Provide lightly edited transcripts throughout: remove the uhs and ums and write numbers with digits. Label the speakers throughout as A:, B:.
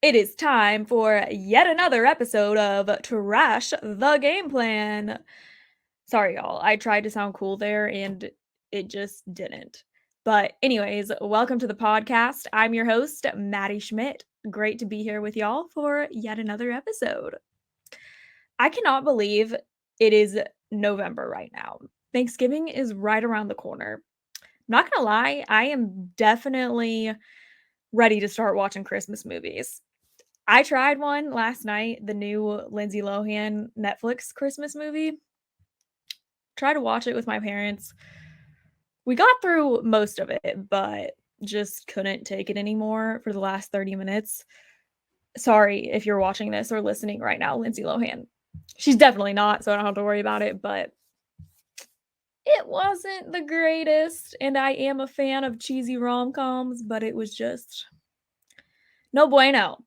A: It is time for yet another episode of Trash the Game Plan. Sorry, y'all. I tried to sound cool there and it just didn't. But, anyways, welcome to the podcast. I'm your host, Maddie Schmidt. Great to be here with y'all for yet another episode. I cannot believe it is November right now. Thanksgiving is right around the corner. Not gonna lie, I am definitely ready to start watching Christmas movies. I tried one last night, the new Lindsay Lohan Netflix Christmas movie. Tried to watch it with my parents. We got through most of it, but just couldn't take it anymore for the last 30 minutes. Sorry if you're watching this or listening right now, Lindsay Lohan. She's definitely not, so I don't have to worry about it, but it wasn't the greatest, and I am a fan of cheesy rom-coms, but it was just no bueno.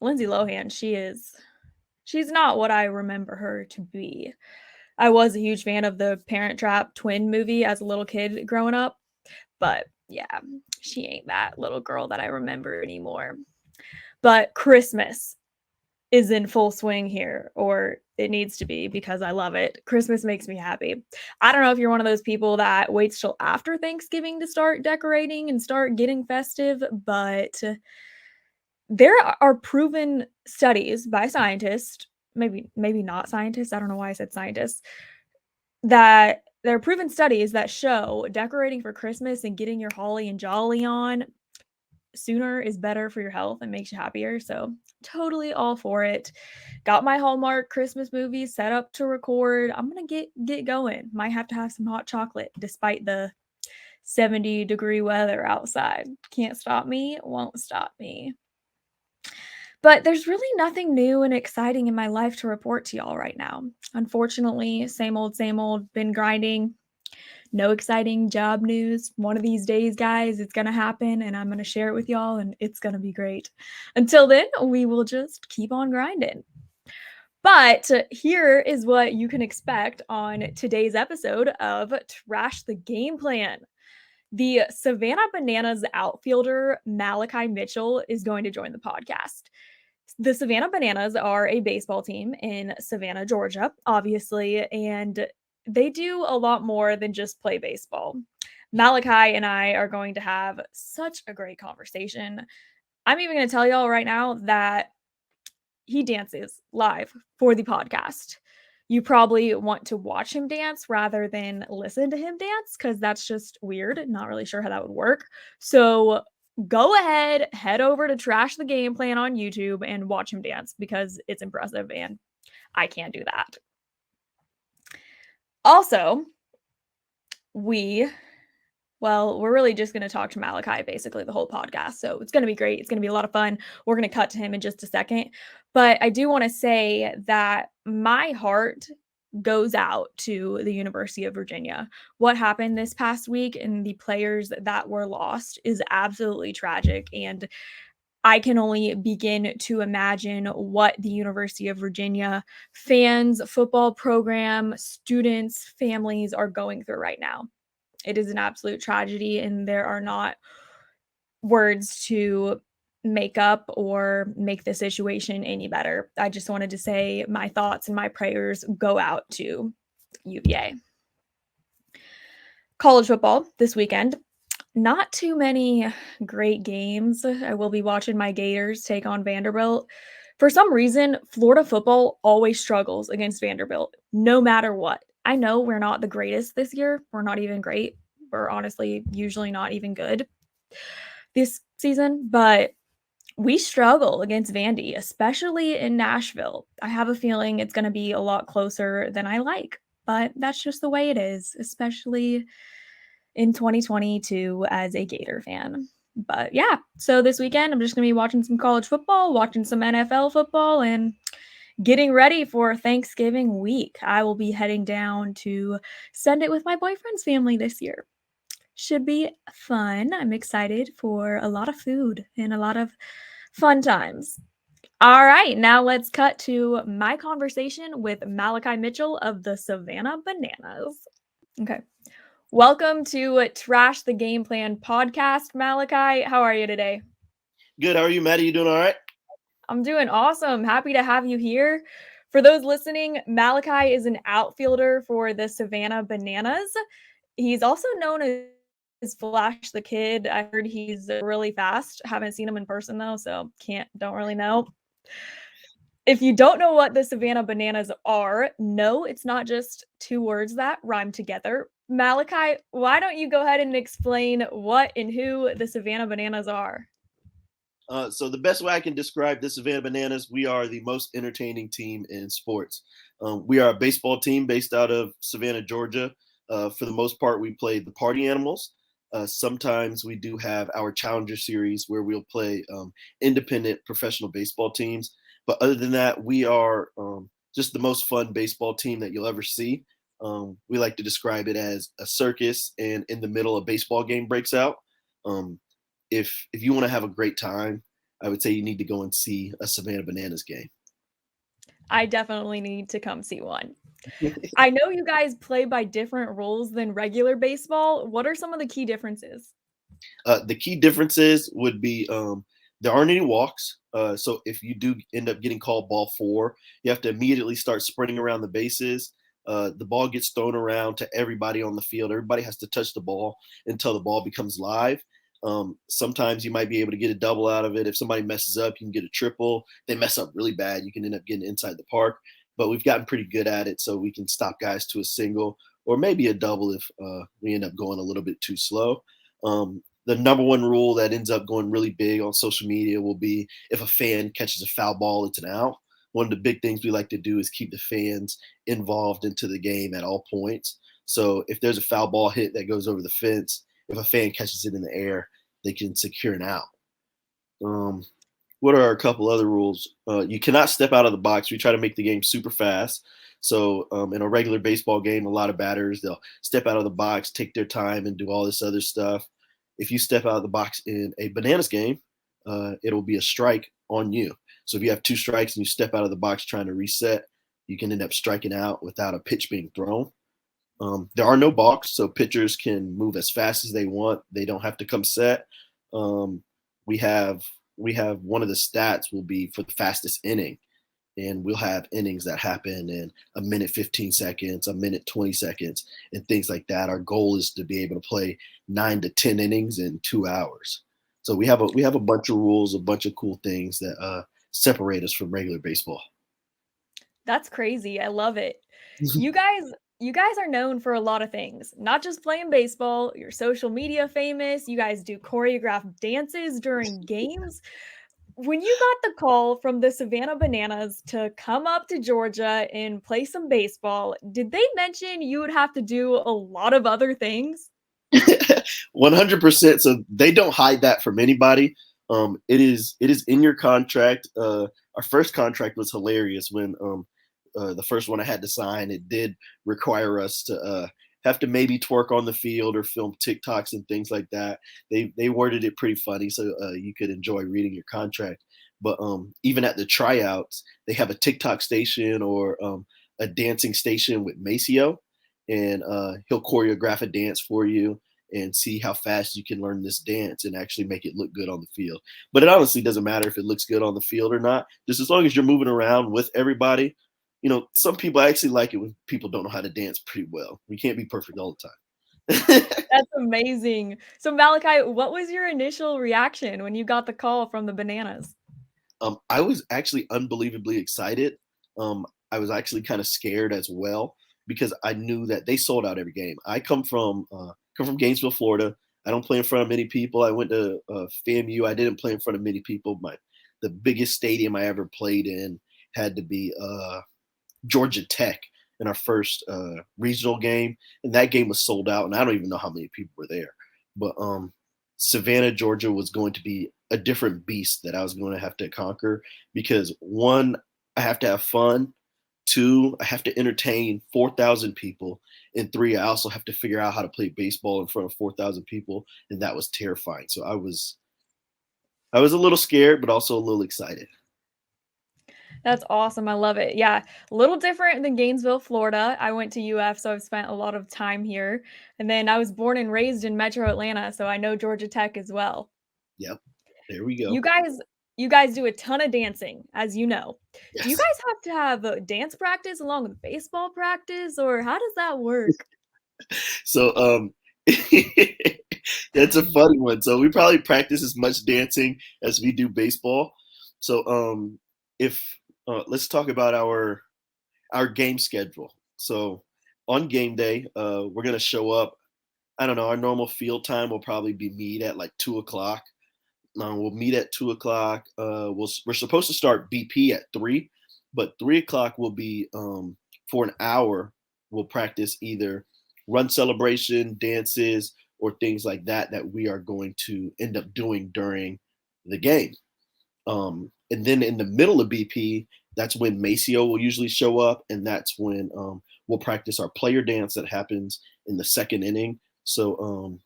A: Lindsay Lohan, she's not what I remember her to be. I was a huge fan of the Parent Trap twin movie as a little kid growing up, but yeah, she ain't that little girl that I remember anymore. But Christmas is in full swing here, or it needs to be because I love it. Christmas makes me happy. I don't know if you're one of those people that waits till after Thanksgiving to start decorating and start getting festive, but there are proven studies by scientists, maybe not scientists, I don't know why I said scientists, that there are proven studies that show decorating for Christmas and getting your holly and jolly on sooner is better for your health and makes you happier. So totally all for it. Got my Hallmark Christmas movies set up to record. I'm gonna get going. Might have to have some hot chocolate despite the 70-degree weather outside. Can't stop me, won't stop me. But there's really nothing new and exciting in my life to report to y'all right now. Unfortunately, same old, been grinding. No exciting job news. One of these days, guys, it's going to happen and I'm going to share it with y'all and it's going to be great. Until then, we will just keep on grinding. But here is what you can expect on today's episode of Trash the Game Plan. The Savannah Bananas outfielder, Malachi Mitchell, is going to join the podcast. The Savannah Bananas are a baseball team in Savannah, Georgia, obviously, and they do a lot more than just play baseball. Malachi and I are going to have such a great conversation. I'm even going to tell y'all right now that he dances live for the podcast. You probably want to watch him dance rather than listen to him dance because that's just weird. Not really sure how that would work. So go ahead, head over to Trash the Game Plan on YouTube and watch him dance because it's impressive and I can't do that. Also, we're really just going to talk to Malachi basically the whole podcast. So it's going to be great. It's going to be a lot of fun. We're going to cut to him in just a second. But I do want to say that my heart goes out to the University of Virginia. What happened this past week and the players that were lost is absolutely tragic. And I can only begin to imagine what the University of Virginia fans, football program, students, families are going through right now. It is an absolute tragedy, and there are not words to make up or make the situation any better. I just wanted to say my thoughts and my prayers go out to UVA. College football this weekend. Not too many great games. I will be watching my Gators take on Vanderbilt. For some reason, Florida football always struggles against Vanderbilt, no matter what. I know we're not the greatest this year. We're not even great. We're honestly usually not even good this season, but we struggle against Vandy, especially in Nashville. I have a feeling it's going to be a lot closer than I like, but that's just the way it is, especially in 2022 as a Gator fan. But yeah, so this weekend I'm just going to be watching some college football, watching some NFL football, and getting ready for Thanksgiving week. I will be heading down to spend it with my boyfriend's family this year. Should be fun. I'm excited for a lot of food and a lot of fun times. All right, now let's cut to my conversation with Malachi Mitchell of the Savannah Bananas. Okay. Welcome to Trash the Game Plan podcast, Malachi. How are you today?
B: Good. How are you, Maddie? You doing all right?
A: I'm doing awesome. Happy to have you here. For those listening, Malachi is an outfielder for the Savannah Bananas. He's also known as Flash the Kid. I heard he's really fast. Haven't seen him in person though, so don't really know. If you don't know what the Savannah Bananas are, no, it's not just two words that rhyme together. Malachi, why don't you go ahead and explain what and who the Savannah Bananas are?
B: So the best way I can describe the Savannah Bananas, we are the most entertaining team in sports. We are a baseball team based out of Savannah, Georgia. For the most part, we play the party animals. Sometimes we do have our Challenger Series where we'll play independent professional baseball teams. But other than that, we are just the most fun baseball team that you'll ever see. We like to describe it as a circus, and in the middle, a baseball game breaks out. Um, if you want to have a great time, I would say you need to go and see a Savannah Bananas game.
A: I definitely need to come see one. I know you guys play by different rules than regular baseball. What are some of the key differences?
B: The key differences would be there aren't any walks. So if you do end up getting called ball four, you have to immediately start sprinting around the bases. The ball gets thrown around to everybody on the field. Everybody has to touch the ball until the ball becomes live. Sometimes you might be able to get a double out of it. If somebody messes up, you can get a triple. They mess up really bad, you can end up getting inside the park. But we've gotten pretty good at it, so we can stop guys to a single or maybe a double if we end up going a little bit too slow. The number one rule that ends up going really big on social media will be if a fan catches a foul ball, it's an out. One of the big things we like to do is keep the fans involved into the game at all points. So if there's a foul ball hit that goes over the fence, if a fan catches it in the air, they can secure an out. Um, what are a couple other rules? You cannot step out of the box. We try to make the game super fast. So in a regular baseball game, a lot of batters they'll step out of the box, take their time, and do all this other stuff. If you step out of the box in a bananas game, it'll be a strike on you. So if you have two strikes and you step out of the box trying to reset, you can end up striking out without a pitch being thrown. There are no balks, so pitchers can move as fast as they want. They don't have to come set. Um, we have we have one of the stats will be for the fastest inning, and we'll have innings that happen in a minute 15 seconds, a minute 20 seconds, and things like that. Our goal is to be able to play 9 to 10 innings in 2 hours. So we have a bunch of rules, a bunch of cool things that separate us from regular baseball.
A: That's crazy. I love it. You guys you guys are known for a lot of things. Not just playing baseball, you're social media famous. You guys do choreographed dances during games. When you got the call from the Savannah Bananas to come up to Georgia and play some baseball, did they mention you would have to do a lot of other things?
B: 100%. So they don't hide that from anybody. It is in your contract. Our first contract was hilarious when the first one I had to sign. It did require us to have to maybe twerk on the field or film TikToks and things like that. They worded it pretty funny, so you could enjoy reading your contract. But even at the tryouts, they have a TikTok station or a dancing station with Maceo, and he'll choreograph a dance for you and see how fast you can learn this dance and actually make it look good on the field. But it honestly doesn't matter if it looks good on the field or not. Just as long as you're moving around with everybody, some people actually like it when people don't know how to dance pretty well. We can't be perfect all the time.
A: That's amazing. So Malachi, what was your initial reaction when you got the call from the Bananas?
B: I was actually unbelievably excited. I was actually kind of scared as well because I knew that they sold out every game. I come from Gainesville, Florida. I don't play in front of many people. I went to FAMU. I didn't play in front of many people. The biggest stadium I ever played in had to be Georgia Tech in our first regional game, and that game was sold out. And I don't even know how many people were there. But Savannah, Georgia was going to be a different beast that I was going to have to conquer because one, I have to have fun. Two, I have to entertain 4,000 people. And three, I also have to figure out how to play baseball in front of 4,000 people. And that was terrifying. So I was a little scared, but also a little excited.
A: That's awesome. I love it. Yeah, a little different than Gainesville, Florida. I went to UF, so I've spent a lot of time here. And then I was born and raised in Metro Atlanta, so I know Georgia Tech as well.
B: Yep. There we
A: You
B: go.
A: guys you guys do a ton of dancing, as you know. Do you
B: Yes.
A: guys have to have a dance practice along with baseball practice, or how does that work?
B: So that's a funny one. So we probably practice as much dancing as we do baseball. So if let's talk about our game schedule. So on game day, we're gonna show up. I don't know. Our normal field time will probably be meet at like 2 o'clock. We'll meet at 2 o'clock. We're supposed to start BP at 3, but 3 o'clock will be for an hour. We'll practice either run celebration, dances, or things like that that we are going to end up doing during the game. And then in the middle of BP, that's when Maceo will usually show up, and that's when we'll practice our player dance that happens in the second inning. So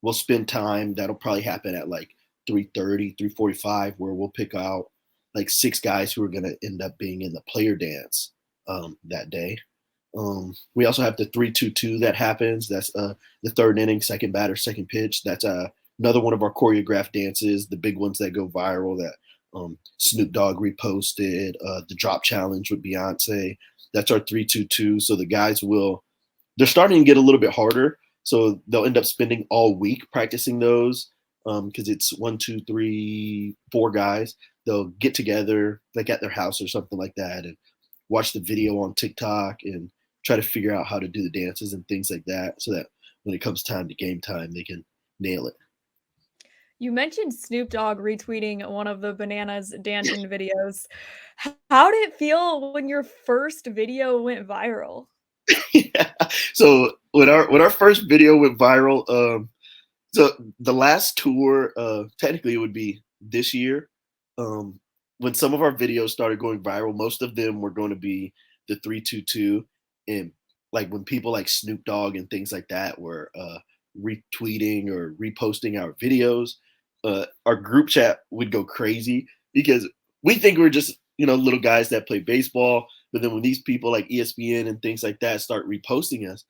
B: we'll spend time. That'll probably happen at like 3:30, 3:45, where we'll pick out like 6 guys who are going to end up being in the player dance that day. We also have the 3-2-2 that happens. That's the third inning, second batter, second pitch. That's another one of our choreographed dances, the big ones that go viral that Snoop Dogg reposted, the drop challenge with Beyonce. That's our 3-2-2. So the guys they're starting to get a little bit harder. So they'll end up spending all week practicing those because it's 1, 2, 3, 4 guys. They'll get together like at their house or something like that and watch the video on TikTok and try to figure out how to do the dances and things like that so that when it comes time to game time, they can nail it.
A: You mentioned Snoop Dogg retweeting one of the Bananas dancing videos. How did it feel when your first video went viral?
B: Yeah. So when our first video went viral, so the last tour, technically it would be this year. Um, when some of our videos started going viral, most of them were going to be the 3-2-2, and like when people like Snoop Dogg and things like that were retweeting or reposting our videos, our group chat would go crazy because we think we're just little guys that play baseball, but then when these people like ESPN and things like that start reposting us,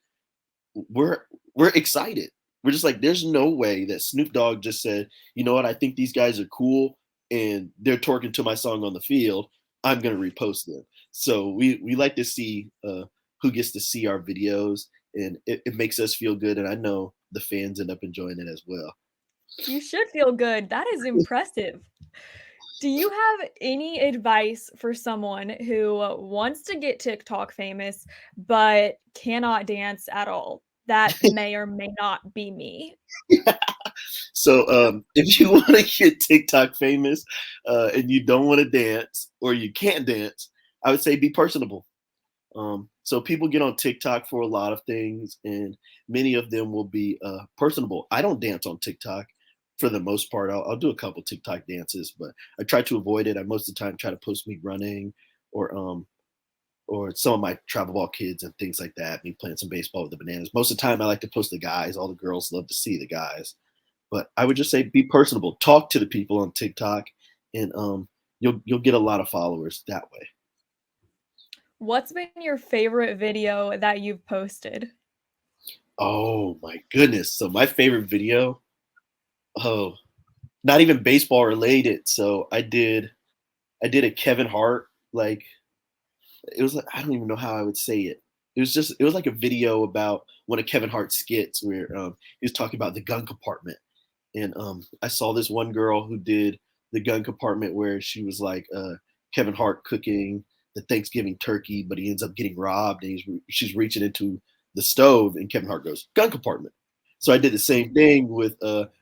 B: we're we're excited. We're just like, there's no way that Snoop Dogg just said, you know what, I think these guys are cool and they're twerking to my song on the field. I'm gonna repost them. So we like to see who gets to see our videos, and it makes us feel good. And I know the fans end up enjoying it as well.
A: You should feel good. That is impressive. Do you have any advice for someone who wants to get TikTok famous but cannot dance at all? That may or may not be me.
B: So if you want to get TikTok famous and you don't want to dance or you can't dance, I would say be personable. So people get on TikTok for a lot of things, and many of them will be personable. I don't dance on TikTok for the most part. I'll do a couple TikTok dances, but I try to avoid it. I most of the time try to post me running or some of my travel ball kids and things like that. Me playing some baseball with the Bananas. Most of the time, I like to post the guys. All the girls love to see the guys. But I would just say be personable. Talk to the people on TikTok, and you'll get a lot of followers that way.
A: What's been your favorite video that you've posted?
B: Oh my goodness! So my favorite video. Oh, not even baseball related. So I did a Kevin Hart, like it was like I don't even know how I would say it. It was like a video about one of Kevin Hart's skits where he was talking about the gun compartment. And I saw this one girl who did the gun compartment where she was like Kevin Hart cooking the Thanksgiving turkey, but he ends up getting robbed, and she's reaching into the stove, and Kevin Hart goes gun compartment. So I did the same thing with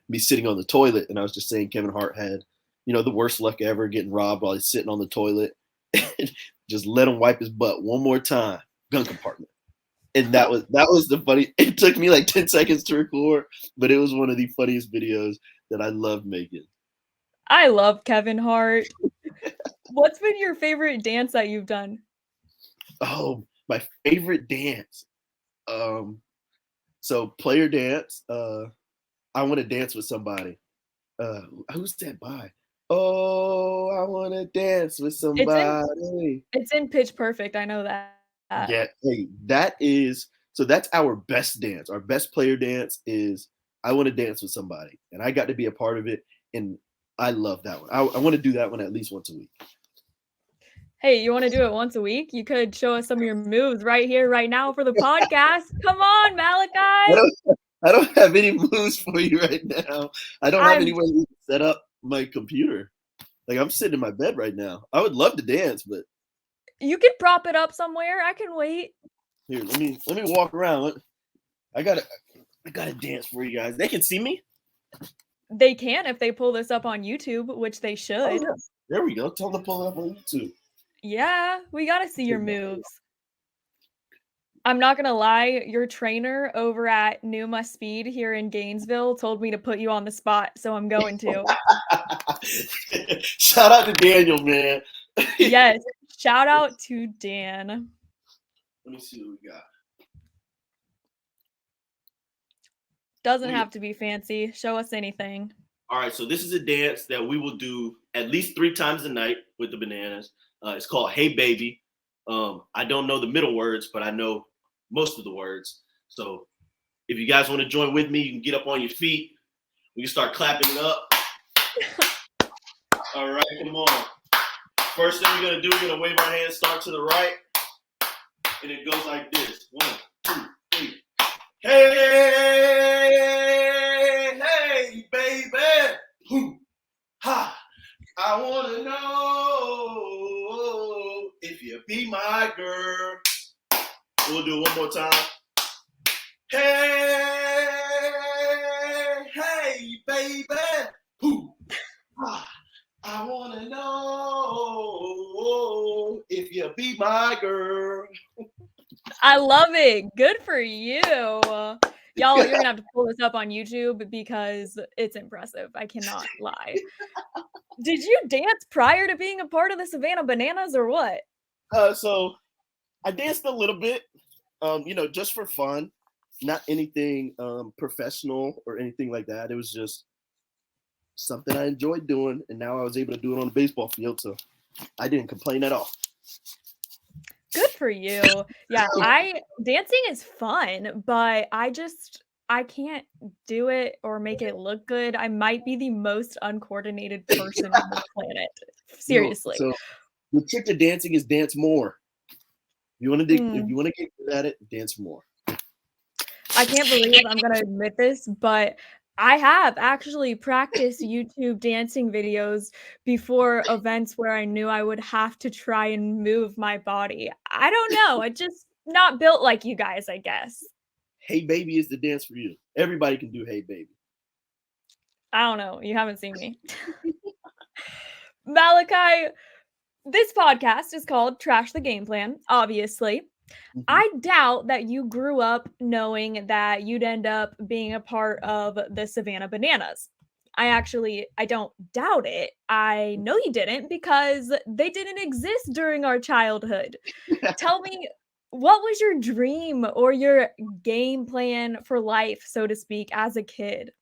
B: me sitting on the toilet, and I was just saying Kevin Hart had, the worst luck ever, getting robbed while he's sitting on the toilet. Just let him wipe his butt one more time, gun compartment. And that was the funny. It took me like 10 seconds to record, but it was one of the funniest videos that I love making.
A: I love Kevin Hart. What's been your favorite dance that you've done?
B: Oh, my favorite dance. Um, so player dance. I want to dance with somebody. Who's that by? Oh, I want to dance with
A: It's in
B: somebody.
A: it's in Pitch Perfect, I know that.
B: Yeah, hey, that's our best dance. Our best player dance is I want to dance with somebody, and I got to be a part of it. And I love that one. I want to do that one at least once a week.
A: Hey, you want to do it once a week? You could show us some of your moves right here, right now for the podcast. Come on,
B: I
A: Malachi.
B: don't, I don't have any moves for you right now. I don't have
A: I'm
B: anywhere to set up my computer. Like I'm sitting in my bed right now. I would love to dance, but
A: You can prop it up somewhere. I can wait.
B: here, let me walk around. I gotta dance for you guys. They can see me.
A: They can if they pull this up on YouTube, which they
B: Oh,
A: should.
B: yeah. There we go. Tell them to pull it up on YouTube.
A: Yeah, we got to see your moves. I'm not going to lie, your trainer over at Numa Speed here in Gainesville told me to put you on the spot, so I'm going to.
B: Shout out to Daniel, man.
A: Yes, shout out to Dan.
B: Let me see what we got.
A: Doesn't have to be fancy. Show us anything.
B: All right, so this is a dance that we will do at least 3 times a night with the Bananas. It's called Hey Baby. I don't know the middle words, but I know most of the words. So if you guys want to join with me, you can get up on your feet. We can start clapping it up. All right, come on. First thing we're going to do, we're going to wave our hands, start to the right. And it goes like this. 1, 2, 3. Hey, hey, baby. Boom. Ha. I want to know if you be my girl. We'll do it one more time. Hey, hey, baby. Boom. Ha. I want to know if you be my girl.
A: I love it. Good for you. Y'all, you're going to have to pull this up on YouTube because it's impressive. I cannot lie. Did you dance prior to being a part of the Savannah Bananas or what?
B: So I danced a little bit, just for fun, not anything professional or anything like that. It was just something I enjoyed doing, and now I was able to do it on the baseball field, so I didn't complain at all.
A: Good for you. Yeah, dancing is fun, but I can't do it or make it look good. I might be the most uncoordinated person on the planet. Seriously.
B: So the trick to dancing is dance more. If you want to get good at it, dance more.
A: I can't believe I'm gonna admit this, but I have actually practiced YouTube dancing videos before events where I knew I would have to try and move my body. I don't know. I just not built like you guys, I guess.
B: Hey Baby is the dance for you. Everybody can do Hey Baby.
A: I don't know. You haven't seen me. Malachi, this podcast is called Trash the Game Plan, obviously. Mm-hmm. I doubt that you grew up knowing that you'd end up being a part of the Savannah Bananas. I don't doubt it. I know you didn't because they didn't exist during our childhood. Tell me, what was your dream or your game plan for life, so to speak, as a kid?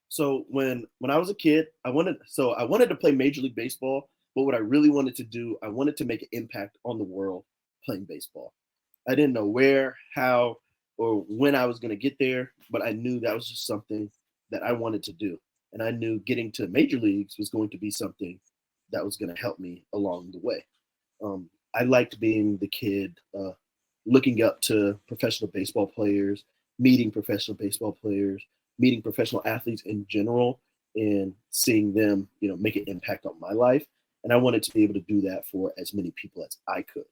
B: So when I was a kid, I wanted to play Major League Baseball, but what I really wanted to do, I wanted to make an impact on the world playing baseball. I didn't know where, how, or when I was going to get there, but I knew that was just something that I wanted to do. And I knew getting to major leagues was going to be something that was going to help me along the way. I liked being the kid, looking up to professional baseball players, meeting professional baseball players, meeting professional athletes in general, and seeing them, make an impact on my life. And I wanted to be able to do that for as many people as I could.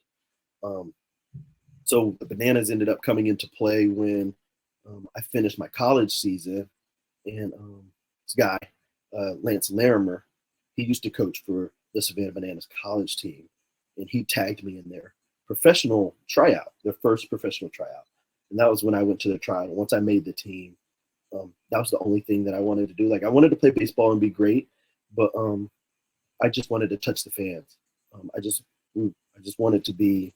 B: So the Bananas ended up coming into play when I finished my college season, and this guy, Lance Larimer, he used to coach for the Savannah Bananas college team, and he tagged me in their professional tryout, their first professional tryout. And that was when I went to the tryout. And once I made the team, that was the only thing that I wanted to do. Like I wanted to play baseball and be great, but I just wanted to touch the fans. I just wanted to be,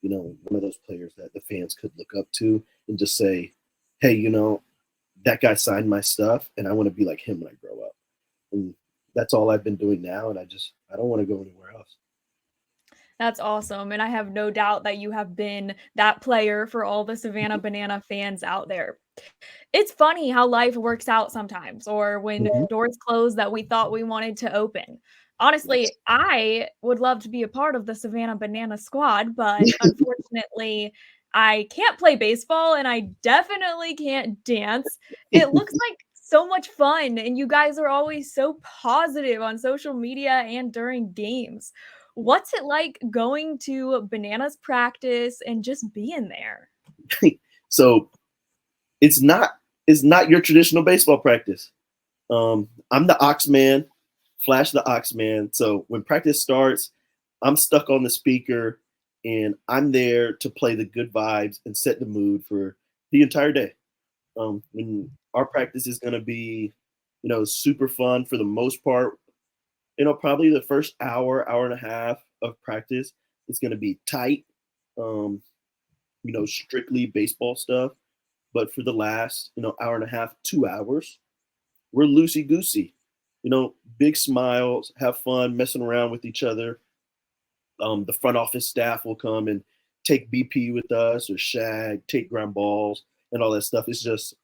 B: one of those players that the fans could look up to and just say, hey, that guy signed my stuff and I want to be like him when I grow up. And that's all I've been doing now. And I don't want to go anywhere else.
A: That's awesome, and I have no doubt that you have been that player for all the Savannah Banana fans out there. It's funny how life works out sometimes, or when
B: Mhm.
A: doors close that we thought we wanted to open.
B: Yes.
A: Honestly, I would love to be a part of the Savannah Banana squad, but unfortunately, I can't play baseball and I definitely can't dance. It looks like so much fun, and you guys are always so positive on social media and during games. What's it like going to Bananas practice and just being there?
B: So it's not it's not your traditional baseball practice. I'm the ox man, Flash the ox man. So when practice starts, I'm stuck on the speaker and I'm there to play the good vibes and set the mood for the entire day. When our practice is going to be, super fun for the most part. Probably the first hour, hour and a half of practice is going to be tight, um, strictly baseball stuff. But for the last, hour and a half, 2 hours, we're loosey goosey. Big smiles, have fun, messing around with each other. The front office staff will come and take BP with us or shag, take ground balls, and all that stuff. It's just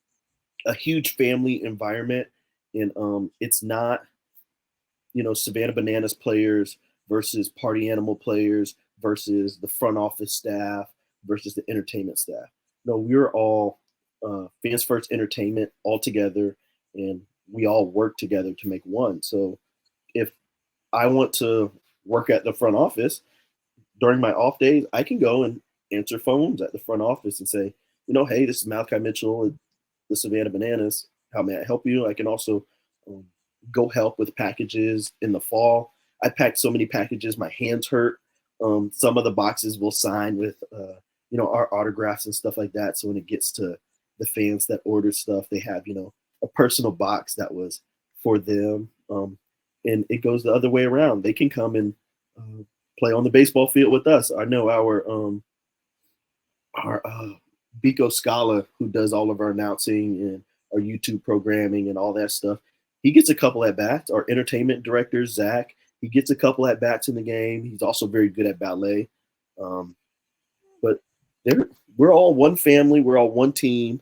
B: a huge family environment, and it's not Savannah Bananas players versus Party Animal players versus the front office staff versus the entertainment staff. No, we're all fans first entertainment all together, and we all work together to make one. So if I want to work at the front office during my off days, I can go and answer phones at the front office and say, hey, this is Malachi Mitchell at the Savannah Bananas. How may I help you? I can also um, go help with packages in the fall. I packed so many packages, my hands hurt. Some of the boxes will sign with, our autographs and stuff like that. So when it gets to the fans that order stuff, they have, a personal box that was for them. And it goes the other way around. They can come and play on the baseball field with us. I know our Biko Scala, who does all of our announcing and our YouTube programming and all that stuff, he gets a couple at bats. Our entertainment director, Zach, he gets a couple at bats in the game. He's also very good at ballet. Um, but we're all one family. We're all one team.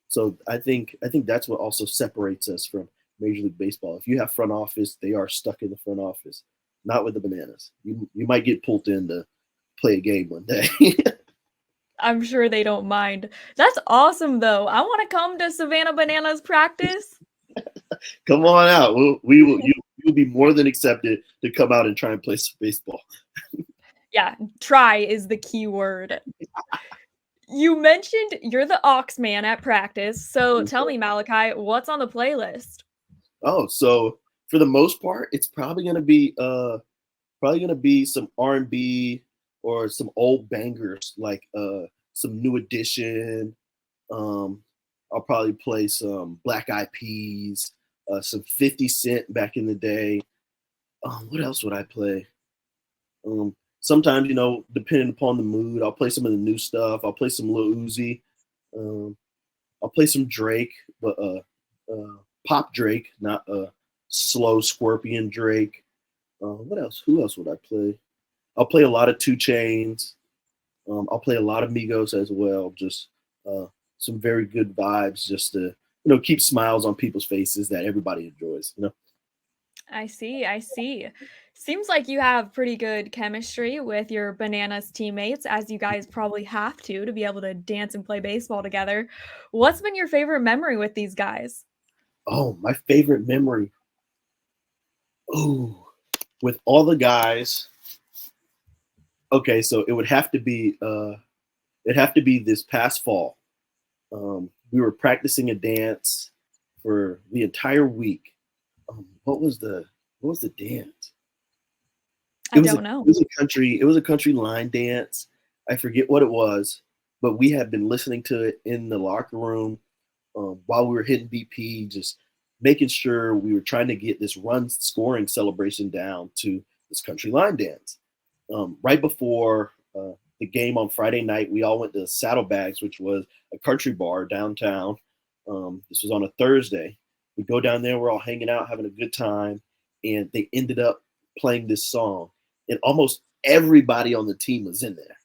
B: So I think that's what also separates us from Major League Baseball. If you have front office, they are stuck in the front office. Not with the Bananas. You might get pulled in to play a game one day.
A: I'm sure they don't mind. That's awesome, though. I want to come to Savannah Bananas practice.
B: Come on out. You'll be more than accepted to come out and try and play some baseball.
A: Yeah, try is the key word. You mentioned you're the Ox man at practice. So tell me, Malachi, what's on the playlist?
B: Oh, so for the most part, it's probably gonna be some R&B or some old bangers like some New Edition. Um, I'll probably play some Black Eyed Peas, some 50 Cent back in the day. What else would I play? Sometimes, depending upon the mood, I'll play some of the new stuff. I'll play some Lil Uzi. Um, I'll play some Drake, but pop Drake, not slow Scorpion Drake. What else? Who else would I play? I'll play a lot of Two Chains. I'll play a lot of Migos as well. Just uh, some very good vibes, just to keep smiles on people's faces that everybody enjoys.
A: I see, I see. Seems like you have pretty good chemistry with your Bananas teammates, as you guys probably have to be able to dance and play baseball together. What's been your favorite memory with these guys?
B: Oh, my favorite memory. Oh, with all the guys. Okay, so it'd have to be this past fall. We were practicing a dance for the entire week. What was the dance?
A: I
B: It was a
A: don't
B: it
A: know.
B: was a country line dance. I forget what it was, but we had been listening to it in the locker room while we were hitting BP, just making sure we were trying to get this run scoring celebration down to this country line dance. Right before the game on Friday night, we all went to Saddlebags, which was a country bar downtown. This was on a Thursday. We go down there, we're all hanging out, having a good time, and they ended up playing this song. And almost everybody on the team was in there.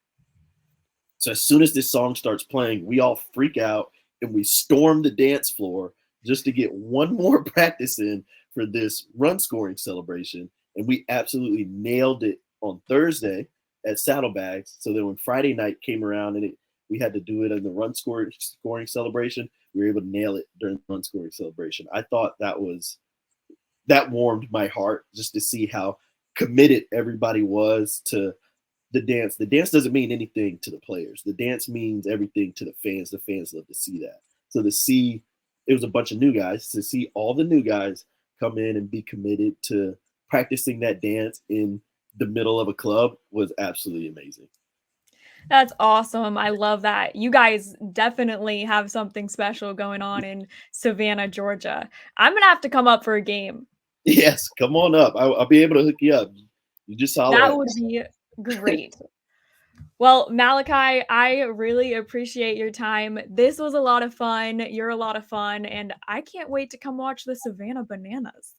B: So as soon as this song starts playing, we all freak out and we storm the dance floor just to get one more practice in for this run scoring celebration. And we absolutely nailed it on Thursday at Saddlebags. So then when Friday night came around and we had to do it in the scoring celebration, we were able to nail it during the run scoring celebration. I thought that warmed my heart just to see how committed everybody was to the dance. The dance doesn't mean anything to the players. The dance means everything to the fans. The fans love to see that. So to see it was a bunch of new guys, to see all the new guys come in and be committed to practicing that dance in the middle of a club was absolutely amazing.
A: That's awesome. I love that. You guys definitely have something special going on in Savannah, Georgia. I'm gonna have to come up for a game.
B: Yes, come on up. I'll be able to hook you up. You just holler
A: That
B: at
A: would
B: us.
A: be great. Well, Malachi, I really appreciate your time. This was a lot of fun. You're a lot of fun, and I can't wait to come watch the Savannah Bananas.